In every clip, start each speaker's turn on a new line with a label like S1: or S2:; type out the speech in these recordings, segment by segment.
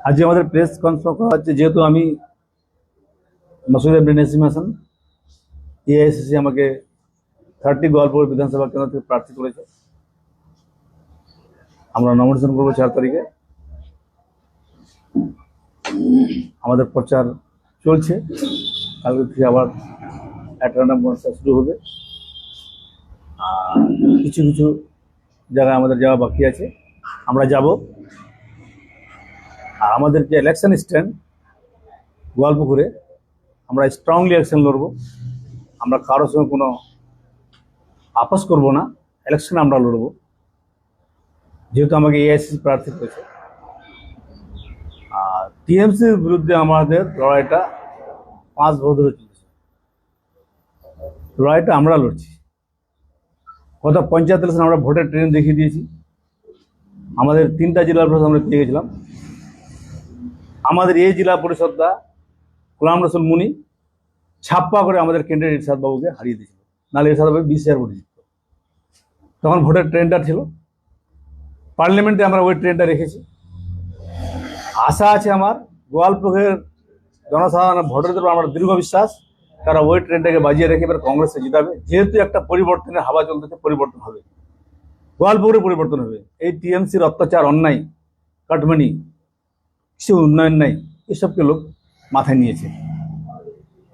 S1: আজকে আমাদের press conference করা হচ্ছে, যেহেতু আমি মাসুদ এমডি নাসিম হাসান, এআইসিসি আমাকে 30 গোয়ালপুর বিধানসভা কেন্দ্র থেকে প্রার্থী করেছে। আমরা নমিনেশন করবো 4 তারিখে। আমাদের প্রচার চলছে, কালকে থেকে আবার একটা শুরু হবে। কিছু কিছু জায়গায় আমাদের যাওয়া বাকি আছে, আমরা যাব। আর আমাদের যে ইলেকশন স্ট্যান্ড গোয়ালপুকুরে, আমরা স্ট্রংলি অ্যাকশন লড়বো। আমরা কারোর সঙ্গে কোনো আপোষ করব না, ইলেকশনে আমরা লড়বো। যেহেতু আমাকে এআইসিসি প্রার্থী করেছে, আর টিএমসির বিরুদ্ধে আমাদের লড়াইটা 5 বছর ধরে চলছে। লড়াইটা আমরা লড়ছি। গত পঞ্চায়েত ইলেকশন আমরা ভোটের ট্রেন দেখিয়ে দিয়েছি। আমাদের 3টা জেলার পরিষদ আমরা পেয়ে গেছিলাম। আমাদের এই জেলা পরিষদটা গোলাম রসুল মুনি ছাপ্পা করে আমাদের ক্যান্ডিডেট ইরশাদ বাবুকে হারিয়ে দিয়েছিল, নাহলে ইরশাদ বাবু 20,000 ভোট জিতত। তখন ভোটের ট্রেনটা ছিল। পার্লামেন্টে আমরা ওই ট্রেনটা রেখেছি। আশা আছে আমার গোয়ালপুরের জনসাধারণের ভোটারদের উপর আমার দীর্ঘ বিশ্বাস, তারা ওই ট্রেনটাকে বাজিয়ে রেখে এবার কংগ্রেসে জিতাবে। যেহেতু একটা পরিবর্তনের হাওয়া চলতেছে, পরিবর্তন হবে, গোয়ালপুরে পরিবর্তন হবে। এই টিএমসির অত্যাচার, অন্যায়, কাটমানি, কিছু উন্নয়ন নাই, এসবকে লোক মাথায় নিয়েছে।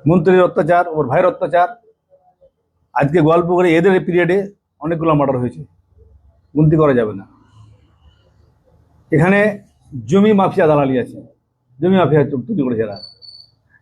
S1: মন্ত্রীর অত্যাচার, ওর ভাইয়ের অত্যাচার। আজকে গোয়ালপুরে এদের পিরিয়ডে অনেকগুলো মার্ডার হয়েছে, গুনতি করা যাবে না। এখানে জমি মাফিয়া দালালি আছে, জমি মাফিয়া তৈরি করেছে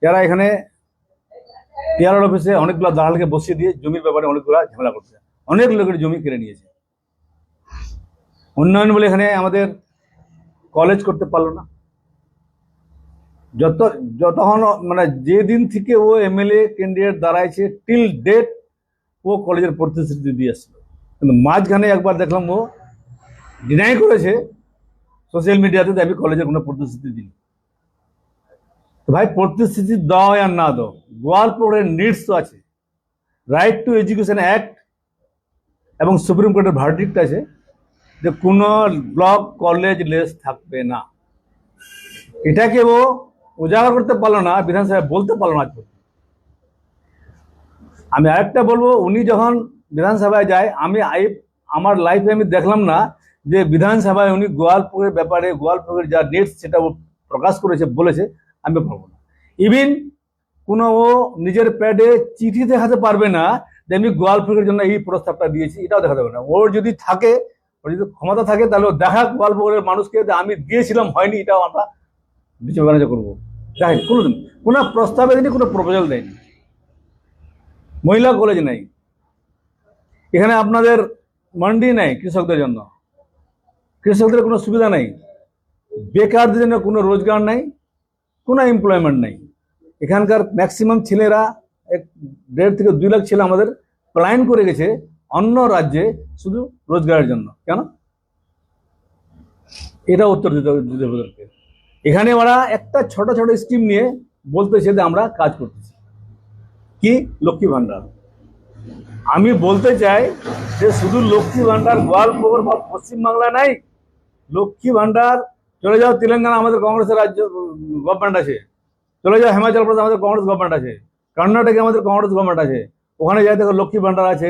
S1: যারা এখানে পিআরআর অফিসে অনেকগুলো দালালকে বসিয়ে দিয়ে জমির ব্যাপারে অনেকগুলো ঝামেলা করছে, অনেক লোকের জমি কেড়ে নিয়েছে। উন্নয়ন বলে এখানে আমাদের কলেজ করতে পারলো না। যতক্ষণ মানে যেদিন থেকে ও এমএলএ ক্যান্ডিডেট দাঁড়াইছে টিল ডেট ও কলেজের প্রতিশ্রুতি দিয়ে আসছিল, কিন্তু মাঝখানে একবার দেখলাম ও ডিনাই করেছে সোশ্যাল মিডিয়াতে, আমি কলেজের কোনো প্রতিশ্রুতি দিই। ভাই, প্রতিশ্রুতি দাও আর না দাও, গোয়ালপুরের নিডস তো আছে। রাইট টু এডুকেশন অ্যাক্ট এবং সুপ্রিম কোর্টের ভার্ডিক্ট আছে যে কোনো ব্লক কলেজ লেস থাকবে না। এটাকে ও উজাগার করতে পারলো না, বিধানসভায় বলতে পারলো না। আমি আরেকটা বলবো, উনি যখন বিধানসভায় যায়, আমি আমার লাইফে আমি দেখলাম না যে বিধানসভায় উনি গোয়ালপুরের ব্যাপারে, গোয়ালপুরের যা নিডস সেটা ও প্রকাশ করেছে, বলেছে। আমি পারবো না। ইভিন কোনো ও নিজের প্যাডে চিঠি দেখাতে পারবে না যে আমি গোয়ালপুরের জন্য এই প্রস্তাবটা দিয়েছি, এটাও দেখাতে পারবে না। ওর যদি থাকে, ওর যদি ক্ষমতা থাকে, তাহলে ও দেখা গোয়ালপুরের মানুষকে আমি দিয়েছিলাম, হয়নি, এটাও আমরা বিচার বাণিজ্য করবো। যাই কোনোদিন কোনো প্রস্তাবে দেয়নি, কোনো প্রপোজাল দেয়নি। মহিলা কলেজ নেই এখানে, আপনাদের মান্ডি নেই কৃষকদের জন্য, কৃষকদের কোনো সুবিধা নেই, বেকারদের জন্য কোনো রোজগার নেই, কোনো এমপ্লয়মেন্ট নেই। এখানকার ম্যাক্সিমাম ছেলেরা 1.5 থেকে 2 লাখ ছেলে আমাদের প্ল্যান করে গেছে অন্য রাজ্যে শুধু রোজগারের জন্য। কেন? এটা উত্তর দিতে ওদেরকে। এখানে ওরা একটা ছোট ছোট স্কিম নিয়ে বলতেছে যে আমরা কাজ করতেছি। কি? লক্ষ্মী ভান্ডার। আমি বলতে চাই যে শুধু লক্ষ্মী ভান্ডার গোয়ালপুর বা পশ্চিমবাংলা নাই, লক্ষ্মী ভান্ডার চলে যাও তেলেঙ্গানা, আমাদের কংগ্রেসের রাজ্য গভর্নমেন্ট আছে। চলে যাও হিমাচল প্রদেশ, আমাদের কংগ্রেস গভর্নমেন্ট আছে। কর্ণাটকে আমাদের কংগ্রেস গভর্নমেন্ট আছে। ওখানে যাই দেখো লক্ষ্মী ভান্ডার আছে,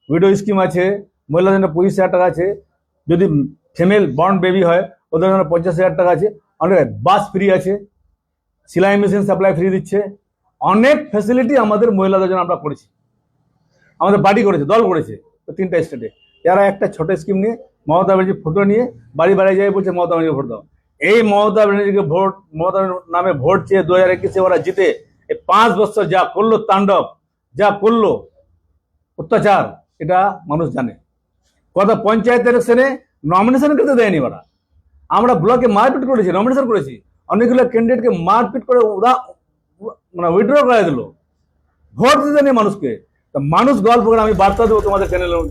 S1: উইডো স্কিম আছে, মহিলাদের জন্য 25,000 টাকা আছে। যদি ফিমেল বর্ন বেবি হয় ওদের জন্য 50,000 টাকা আছে। অনেক বাস ফ্রি আছে, সেলাই মেশিন সাপ্লাই ফ্রি দিচ্ছে। অনেক ফ্যাসিলিটি আমাদের মহিলাদের জন্য আমরা করেছি। আমাদের পার্টি করেছে, দল করেছে 3টা স্টেটে। যারা একটা ছোট স্কিম নিয়ে মমতা ব্যানার্জির ফটো নিয়ে বাড়ি বাড়ি যায়, বলছে মমতা ব্যানার্জিকে ভোট দাও। এই মমতা ব্যানার্জিকে ভোট, মমতা নামে ভোট চেয়ে 2021-এ ওরা জিতে এই 5 বছর যা করলো তাণ্ডব, যা করলো অত্যাচার, এটা মানুষ জানে। কত পঞ্চায়েত ইলেকশনে নমিনেশন করতে দেয়নি ওরা। আমরা ব্লকে মারপিট করেছি, নমিনেশন করেছি, অনেকগুলো ক্যান্ডিডেটকে মারপিট করে মানে উইথড্র করে দিল, ভোট দিতে নেই মানুষকে। মানুষ গল্প করে, আমি বার্তা দেবো তোমাদের চ্যানেলের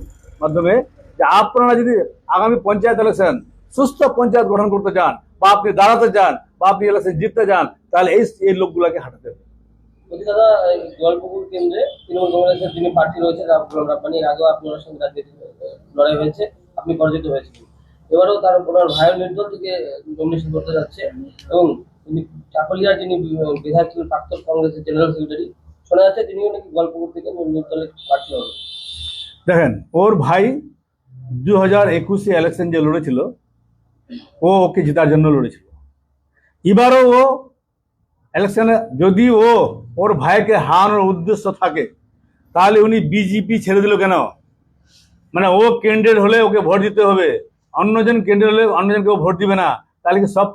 S1: মাধ্যমে যে আপনারা যদি আগামী পঞ্চায়েত ইলেকশন সুস্থ পঞ্চায়েত গঠন করতে চান, বা আপনি দাঁড়াতে চান, বা আপনি ইলেকশন জিততে চান, তাহলে এই লোকগুলাকে হাঁটাতে হবে।
S2: দাদা, গোয়ালপুকুর কেন্দ্রে তৃণমূল কংগ্রেসের যিনি প্রার্থী রয়েছে রাব্বানি, এর আগেও আপনার সঙ্গে লড়াই হয়েছে, আপনি পরাজিত হয়েছিলেন। এবারেও তার ওনার ভাইয়ের নির্দল থেকে নমিনেশন করতে যাচ্ছে, এবং তিনি চাকুলিয়ার যিনি বিধায়ক ছিলেন প্রাক্তন কংগ্রেসের জেনারেল সেক্রেটারি, শোনা যাচ্ছে তিনিও নাকি গল্পপুর থেকে নির্দলে প্রার্থী হবেন।
S1: দেখেন, ওর ভাই 2021 ইলেকশন যে লড়েছিল, ও ওকে জেতার জন্য লড়েছিল। এবারও ও ইলেকশনে যদি ওর ভাইকে হারানোর উদ্দেশ্য থাকে, তাহলে উনি বিজেপি ছেড়ে দিল কেন? মানে ও ক্যান্ডিডেট হলে ওকে ভোট দিতে হবে, অন্যজন ক্যান্ডিডেট হলে অন্যজনকে ও ভোট দিবে না, তাহলে কি সব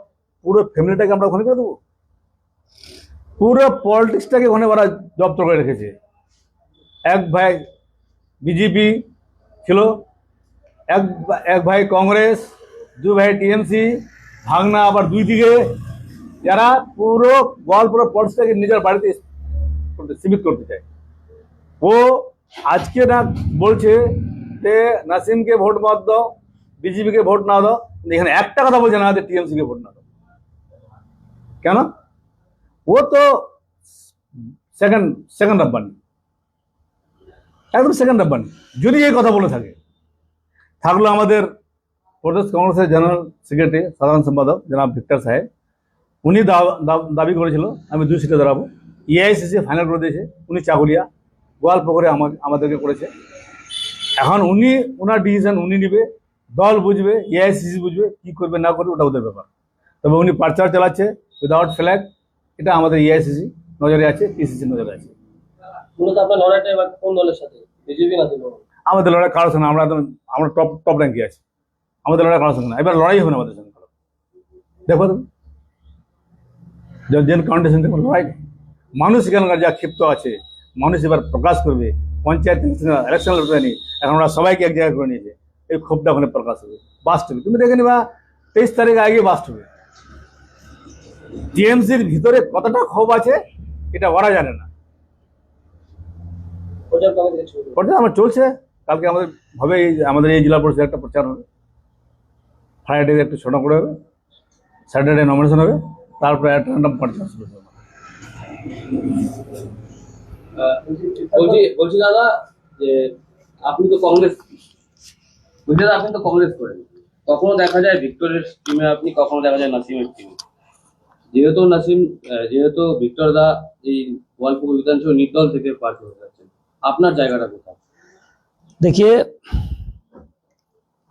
S1: পুরো ফ্যামিলিটাকে আমরা ওখানে করে দেবো? পুরো পলিটিক্সটাকে ওখানে ওরা জব্দ করে রেখেছে। এক ভাই বিজেপি ছিল, এক ভাই কংগ্রেস, দু ভাই টিএমসি, ভাগনা আবার দুই দিকে, যারা পুরো পলিটিক্সটাকে নিজের বাড়িতে সীমিত করতে চায়। ও আজকে না বলছে যে নাসিমকে ভোট মত দাও, বিজেপিকে ভোট না দাও, এখানে একটা কথা বলছে না যে টিএমসিকে ভোট না দাও। কেন? ও তো সেকেন্ড রাব্বানি, একদম সেকেন্ড রাব্বানি। যদি এই কথা বলে থাকলো আমাদের প্রদেশ কংগ্রেসের জেনারেল সেক্রেটারি, সাধারণ সম্পাদক জনাব ভিক্টর সাহেব, উনি দাবি করেছিল আমি 2 সিটে দাঁড়াবো। এআইসিসি ফাইনাল করে দিয়েছে, উনি চাকুলিয়া গোয়ালপুকুরে আমাদেরকে করেছে। এখন ওনার ডিসিশন উনি নিবে, দল বুঝবে, এআইসিসি বুঝবে, কি করবে না করবে ওটা ওদের ব্যাপার। তবে উনি প্রচার চালাচ্ছে উইদাউট ফ্ল্যাগ, এটা আমাদের এআইসিসি নজরে আছে, পিসিসি নজরে আছে।
S2: মূলত আপনার লড়াইটা এবার কোন দলের সাথে, বিজেপি না তৃণমূল?
S1: আমাদের লড়াই কারোর সঙ্গে, আমরা টপ র্যাঙ্কে আছি, আমাদের লড়াই কারোর সঙ্গে না। এবার লড়াই হবে না আমাদের সঙ্গে, দেখো তুমি যেন কন্ডিশন দেখো লড়াই। মানুষ এখানকার যা ক্ষিপ্ত আছে, মানুষ এবার প্রকাশ করবে। পঞ্চায়েত ইলেকশন লড়তে নেই, এখন ওরা সবাইকে এক জায়গায় করে নিয়েছে, এই ক্ষোভটা ওখানে প্রকাশ হবে, বাস্ট হবে। তুমি দেখে নিবা 23 তারিখ আগে বাস্ট হবে। টিএমসির ভিতরে কতটা ক্ষোভ আছে এটা ওরা জানে না।
S2: প্রচার কবে থেকে শুরু হবে?
S1: প্রচার আমার চলছে, কালকে আমাদের এই জেলা পরিষদের একটা প্রচার হবে, ফ্রাইডে একটু ছোট করে হবে, স্যাটারডে নমিনেশন হবে, তারপরে একটা র্যান্ডম প্রচার শুরু হবে।
S2: বলছি দাদা যে আপনি তো কংগ্রেস করেন, কখনো দেখা যায় ভিক্টরের টিমে আপনি, কখনো দেখা যায় নাসিমের টিমে। যেহেতু ভিক্টর দা এই গোয়ালপুকুর বিধানসভা নির্দল থেকে প্রার্থী হতে যাচ্ছেন, আপনার জায়গাটা কোথায়?
S3: देखिए,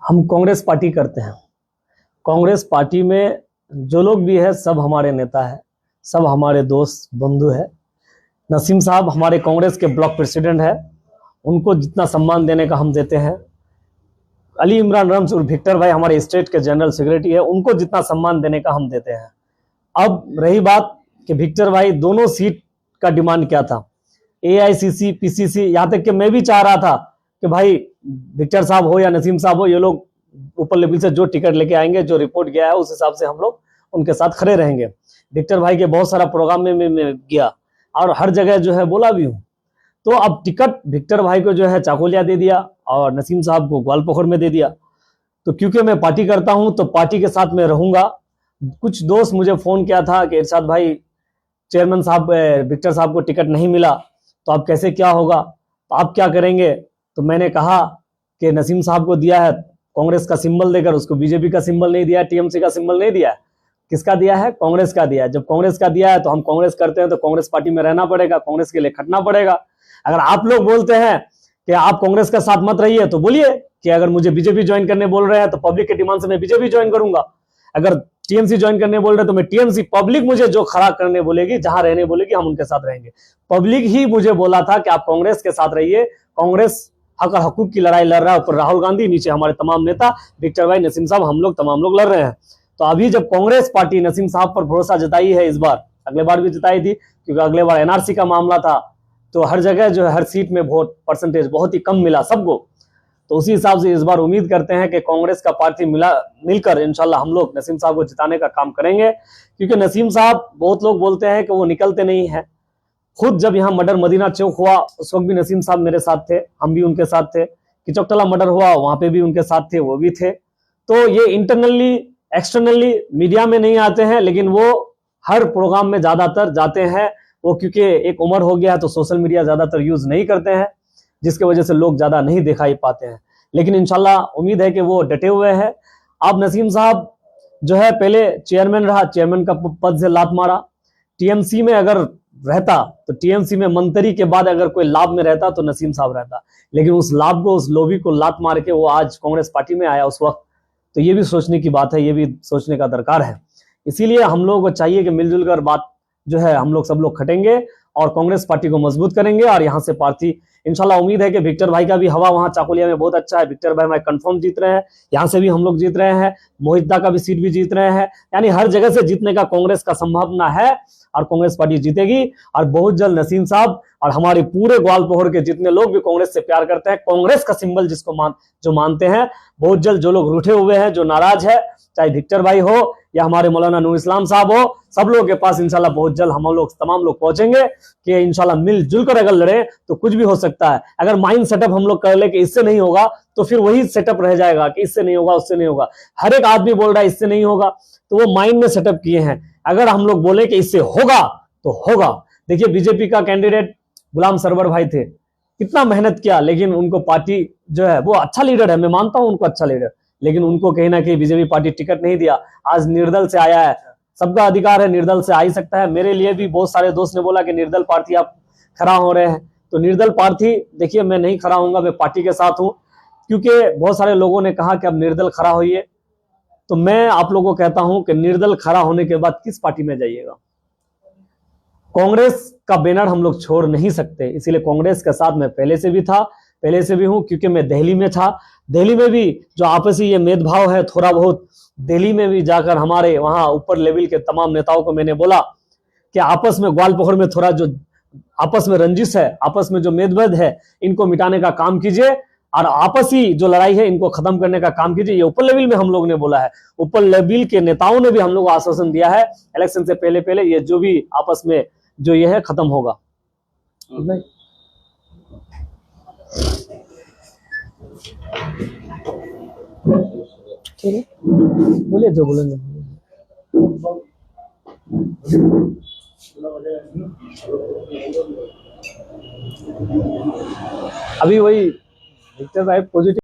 S3: हम कांग्रेस पार्टी करते हैं। कांग्रेस पार्टी में जो लोग भी है सब हमारे नेता है, सब हमारे दोस्त बंधु है। नसीम साहब हमारे कांग्रेस के ब्लॉक प्रेसिडेंट है, उनको जितना सम्मान देने का हम देते हैं। अली इमरान रम्स और विक्टर भाई हमारे स्टेट के जनरल सेक्रेटरी है, उनको जितना सम्मान देने का हम देते हैं। अब रही बात कि विक्टर भाई दोनों सीट का डिमांड क्या था, एआईसीसी, पीसीसी, यहाँ तक कि मैं भी चाह रहा था कि भाई विक्टर साहब हो या नसीम साहब हो, ये लोग ऊपर लेवल से जो टिकट लेके आएंगे, जो रिपोर्ट गया है उस हिसाब से हम लोग उनके साथ खड़े रहेंगे। विक्टर भाई के बहुत सारा प्रोग्राम में मैं गया और हर जगह जो है बोला भी हूँ। तो अब टिकट विक्टर भाई को जो है चाकोलिया दे दिया और नसीम साहब को ग्वालपोखर में दे दिया। तो क्योंकि मैं पार्टी करता हूँ तो पार्टी के साथ मैं रहूंगा। कुछ दोस्त मुझे फोन किया था कि इरशाद भाई चेयरमैन साहब विक्टर साहब को टिकट नहीं मिला तो अब कैसे क्या होगा, तो आप क्या करेंगे? तो मैंने कहा कि नसीम साहब को दिया है कांग्रेस का सिंबल देकर, उसको बीजेपी का सिंबल नहीं दिया, टीएमसी का सिंबल नहीं दिया है। किसका दिया है? कांग्रेस का दिया है। जब कांग्रेस का दिया है तो हम कांग्रेस करते हैं तो कांग्रेस पार्टी में रहना पड़ेगा, कांग्रेस के लिए खटना पड़ेगा। अगर आप लोग बोलते हैं कि आप कांग्रेस का साथ मत रहिए तो बोलिए कि अगर मुझे बीजेपी ज्वाइन करने बोल रहे हैं तो पब्लिक के डिमांड से मैं बीजेपी ज्वाइन करूंगा। अगर टीएमसी ज्वाइन करने बोल रहे तो मैं टीएमसी, पब्लिक मुझे जो खड़ा करने बोलेगी, जहां रहने बोलेगी, हम उनके साथ रहेंगे। पब्लिक ही मुझे बोला था कि आप कांग्रेस के साथ रहिए, कांग्रेस हक और हकूक की लड़ाई लड़ रहा है, ऊपर राहुल गांधी, नीचे हमारे तमाम नेता विक्टर भाई, नसीम साहब, हम लोग तमाम लोग लड़ रहे हैं। तो अभी जब कांग्रेस पार्टी नसीम साहब पर भरोसा जताई है इस बार, अगले बार भी जताई थी क्योंकि अगले बार एनआरसी का मामला था, तो हर जगह जो है हर सीट में वोट परसेंटेज बहुत ही कम मिला सबको। तो उसी हिसाब से इस बार उम्मीद करते हैं कि कांग्रेस का पार्टी मिलकर इंशाल्लाह हम लोग नसीम साहब को जिताने का काम करेंगे। क्योंकि नसीम साहब, बहुत लोग बोलते हैं कि वो निकलते नहीं है। खुद जब यहाँ मर्डर मदीना चौक हुआ उस वक्त भी नसीम साहब मेरे साथ थे, हम भी उनके साथ थे। किचकटला मर्डर हुआ वहां पे भी उनके साथ थे, वो भी थे। तो ये इंटरनली एक्सटर्नली मीडिया में नहीं आते हैं, लेकिन वो हर प्रोग्राम में ज्यादातर जाते हैं। वो क्योंकि एक उम्र हो गया है तो सोशल मीडिया ज्यादातर यूज नहीं करते हैं, जिसकी वजह से लोग ज्यादा नहीं दिखाई पाते हैं। लेकिन इंशाल्लाह उम्मीद है कि वो डटे हुए हैं अब नसीम साहब जो है पहले चेयरमैन रहा, चेयरमैन का पद से लात मारा। टीएमसी में अगर रहता तो टीएमसी में मंत्री के बाद अगर कोई लाभ में रहता तो नसीम साहब रहता, लेकिन उस लाभ को, उस लोभी को लात मार के वो आज कांग्रेस पार्टी में आया उस वक्त। तो ये भी सोचने की बात है, ये भी सोचने का दरकार है। इसीलिए हम लोगों को चाहिए कि मिलजुल कर बात जो है हम लोग सब लोग खटेंगे और कांग्रेस पार्टी को मजबूत करेंगे। और यहाँ से पार्टी इंशाल्लाह, उम्मीद है कि विक्टर भाई का भी हवा वहां चाकुलिया में बहुत अच्छा है। विक्टर भाई हमारे कंफर्म जीत रहे हैं, यहाँ से भी हम लोग जीत रहे हैं, मोहितदा का भी सीट भी जीत रहे हैं, यानी हर जगह से जीतने का कांग्रेस का संभावना है और कांग्रेस पार्टी जीतेगी। और बहुत जल्द नसीम साहब और हमारे पूरे ग्वालपोहर के जितने लोग भी कांग्रेस से प्यार करते हैं, कांग्रेस का सिंबल जिसको जो मानते हैं, बहुत जल्द जो लोग रूठे हुए हैं, जो नाराज है, चाहे विक्टर भाई हो या हमारे मौलाना नूर इस्लाम साहब हो, सब लोगों के पास इंशाल्लाह बहुत जल्द हम लोग तमाम लोग पहुंचेंगे कि इंशाल्लाह मिलजुल कर अगर लड़े तो कुछ भी हो सकता है। अगर माइंड सेटअप हम लोग कर ले कि इससे नहीं होगा तो फिर वही सेटअप रह जाएगा कि इससे नहीं होगा, उससे नहीं होगा। हर एक आदमी बोल रहा है इससे नहीं होगा, तो वो माइंड में सेटअप किए हैं। अगर हम लोग बोले कि इससे होगा तो होगा। देखिए बीजेपी का कैंडिडेट गुलाम सरवर भाई थे, कितना मेहनत किया, लेकिन उनको पार्टी जो है, वो अच्छा लीडर है, मैं मानता हूं उनको अच्छा लीडर, लेकिन उनको कहीं ना कहीं बीजेपी पार्टी टिकट नहीं दिया। आज निर्दल से आया है, सबका अधिकार है, निर्दल से आ ही सकता है। मेरे लिए भी बहुत सारे दोस्त ने बोला कि निर्दल प्रार्थी आप खड़ा हो रहे हैं, तो निर्दल प्रार्थी देखिए मैं नहीं खड़ा होऊंगा, मैं पार्टी के साथ हूं, क्योंकि बहुत सारे लोगों ने कहा कि अब निर्दल खड़ा होइए। तो मैं आप लोगों को कहता हूं कि निर्दल खड़ा होने के बाद किस पार्टी में जाइएगा, कांग्रेस का बैनर हम लोग छोड़ नहीं सकते। इसीलिए कांग्रेस के साथ मैं पहले से भी था, पहले से भी हूं, क्योंकि मैं दिल्ली में था। दिल्ली में भी जो आपसी ये भेदभाव है थोड़ा बहुत, दिल्ली में भी जाकर हमारे वहां ऊपर लेवल के तमाम नेताओं को मैंने बोला कि आपस में ग्वालपोहर में थोड़ा जो आपस में रंजिश है, आपस में जो भेदभाव है, इनको मिटाने का काम कीजिए और आपसी जो लड़ाई है इनको खत्म करने का काम कीजिए। ये ऊपर लेवल में हम लोग ने बोला है, ऊपर लेवल के नेताओं ने भी हम लोग को आश्वासन दिया है इलेक्शन से पहले पहले ये जो भी आपस में जो ये है खत्म होगा। नहीं ठीक है, बोलिए जो बोलेंगे। अभी वही विक्टर भाई पॉजिटिव